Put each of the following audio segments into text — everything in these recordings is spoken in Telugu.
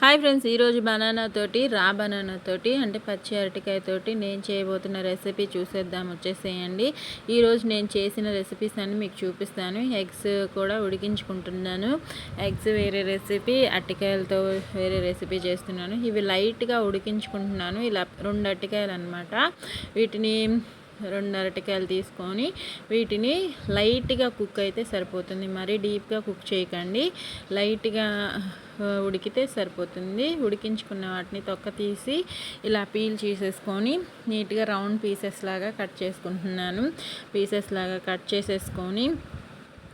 హాయ్ ఫ్రెండ్స్, ఈరోజు బనానా తోటి అంటే పచ్చి అరటికాయ తోటి నేను చేయబోతున్న రెసిపీ చూసేద్దాం, వచ్చేసేయండి. ఈరోజు నేను చేసిన రెసిపీస్ అన్ని మీకు చూపిస్తాను. ఎగ్స్ కూడా ఉడికించుకుంటున్నాను. ఎగ్స్ వేరే రెసిపీ, అరటికాయలతో వేరే రెసిపీ చేస్తున్నాను. ఇవి లైట్గా ఉడికించుకుంటున్నాను. ఇలా 2 అరటికాయలు అనమాట. వీటిని 2 అరటికాయలు తీసుకొని వీటిని లైట్గా కుక్ అయితే సరిపోతుంది. మరీ డీప్గా కుక్ చేయకండి, లైట్గా ఉడికితే సరిపోతుంది. ఉడికించుకున్న వాటిని తొక్క తీసి ఇలా పీల్ చేసేసుకొని నీట్గా రౌండ్ పీసెస్ లాగా కట్ చేసుకుంటున్నాను. పీసెస్ లాగా కట్ చేసేసుకొని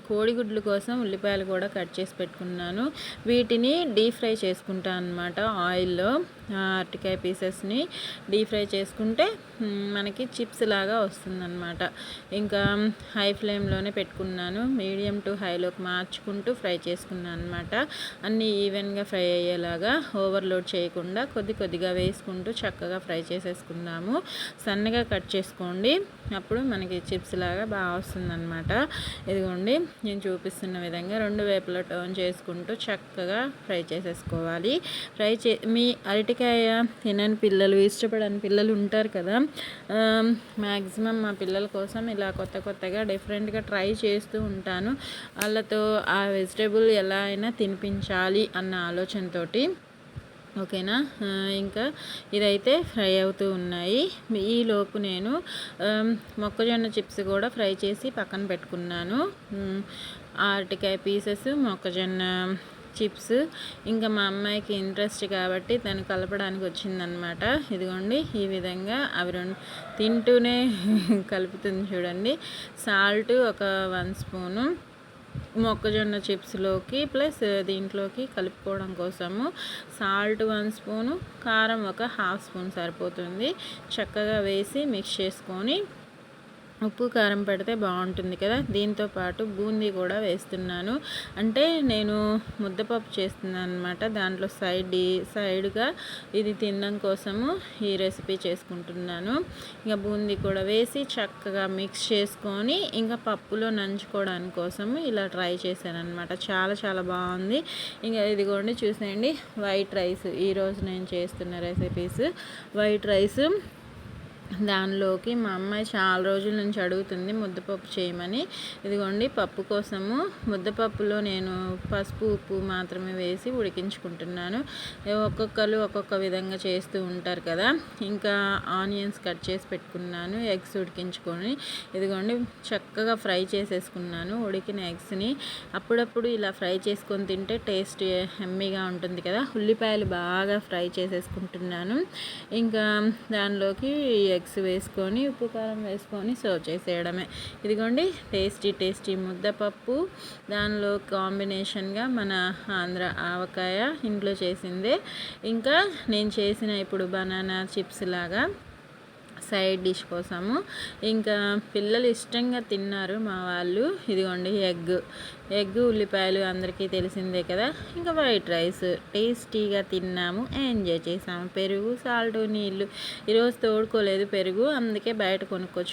కోడిగుడ్ల కోసం ఉల్లిపాయలు కూడా కట్ చేసి పెట్టుకున్నాను. వీటిని డీప్ ఫ్రై చేసుకుంటాను అనమాట. ఆయిల్లో అరటికాయ పీసెస్ని డీప్ ఫ్రై చేసుకుంటే మనకి చిప్స్ లాగా వస్తుందన్నమాట. ఇంకా హై ఫ్లేమ్లోనే పెట్టుకున్నాను. మీడియం టు హైలోకి మార్చుకుంటూ ఫ్రై చేసుకున్నాను అనమాట. అన్నీ ఈవెన్గా ఫ్రై అయ్యేలాగా ఓవర్లోడ్ చేయకుండా కొద్దిగా వేసుకుంటూ చక్కగా ఫ్రై చేసేసుకుందాము. సన్నగా కట్ చేసుకోండి, అప్పుడు మనకి చిప్స్ లాగా బాగా వస్తుందన్నమాట. ఇదిగోండి, నేను చూపిస్తున్న విధంగా 2 వైపులా టర్న్ చేసుకుంటూ చక్కగా ఫ్రై చేసేసుకోవాలి. మీ అరటికాయ తినని పిల్లలు, ఇష్టపడని పిల్లలు ఉంటారు కదా. మ్యాక్సిమం మా పిల్లల కోసం ఇలా కొత్తగా డిఫరెంట్గా ట్రై చేస్తూ ఉంటాను. వాళ్ళతో ఆ వెజిటేబుల్ ఎలా అయినా తినిపించాలి అన్న ఆలోచనతోటి. ఓకేనా. ఇంకా ఇదైతే ఫ్రై అవుతూ ఉన్నాయి. ఈలోపు నేను మొక్కజొన్న చిప్స్ కూడా ఫ్రై చేసి పక్కన పెట్టుకున్నాను. అరటికాయ పీసెస్, మొక్కజొన్న చిప్స్. ఇంకా మా అమ్మాయికి ఇంట్రెస్ట్ కాబట్టి తను కలపడానికి వచ్చిందనమాట. ఇదిగోండి, ఈ విధంగా అవి 2 తింటూనే కలుపుతుంది చూడండి. సాల్ట్ ఒక 1 స్పూను మొక్కజొన్న చిప్స్లోకి ప్లస్ దీంట్లోకి కలుపుకోవడం కోసము సాల్ట్ 1 స్పూను, కారం ఒక 1/2 స్పూన్ సరిపోతుంది. చక్కగా వేసి మిక్స్ చేసుకొని ఉప్పు కారం పెడితే బాగుంటుంది కదా. దీంతో పాటు బూందీ కూడా వేస్తున్నాను. అంటే నేను ముద్దపప్పు చేస్తున్నాను అనమాట. దాంట్లో సైడ్గా ఇది తినడం కోసము ఈ రెసిపీ చేసుకుంటున్నాను. ఇంకా బూందీ కూడా వేసి చక్కగా మిక్స్ చేసుకొని ఇంకా పప్పులో నంచుకోవడానికి కోసము ఇలా ట్రై చేశాను అనమాట. చాలా బాగుంది. ఇంకా ఇదిగోండి, చూసేయండి, వైట్ రైస్. ఈరోజు నేను చేస్తున్న రెసిపీస్ వైట్ రైస్. దానిలోకి మా అమ్మాయి చాలా రోజుల నుంచి అడుగుతుంది ముద్దపప్పు చేయమని. ఇదిగోండి, పప్పు కోసము ముద్దపప్పులో నేను పసుపు, ఉప్పు మాత్రమే వేసి ఉడికించుకుంటున్నాను. ఒక్కొక్కరు ఒక్కొక్క విధంగా చేస్తూ ఉంటారు కదా. ఇంకా ఆనియన్స్ కట్ చేసి పెట్టుకున్నాను. ఎగ్స్ ఉడికించుకొని ఇదిగోండి చక్కగా ఫ్రై చేసేసుకున్నాను ఉడికిన ఎగ్స్ని. అప్పుడప్పుడు ఇలా ఫ్రై చేసుకొని తింటే టేస్ట్ ఎమ్మీగా ఉంటుంది కదా. ఉల్లిపాయలు బాగా ఫ్రై చేసేసుకుంటున్నాను. ఇంకా దానిలోకి ఎగ్స్ వేసుకొని ఉప్పు కారం వేసుకొని సర్వ్ చేసేయడమే. ఇదిగోండి, టేస్టీ ముద్దపప్పు. దానిలో కాంబినేషన్గా మన ఆంధ్ర ఆవకాయ ఇంట్లో చేసిందే. ఇంకా నేను చేసిన ఇప్పుడు బనానా చిప్స్ లాగా సైడ్ డిష్ కోసము. ఇంకా పిల్లలు ఇష్టంగా తిన్నారు మా వాళ్ళు. ఇదిగోండి, ఎగ్ ఉల్లిపాయలు అందరికీ తెలిసిందే కదా. ఇంకా వైట్ రైస్ టేస్టీగా తిన్నాము, ఎంజాయ్ చేసాము. పెరుగు, సాల్ట్, నీళ్ళు ఈరోజు తోడుకోలేదు పెరుగు, అందుకే బయట కొనుక్కొచ్చు.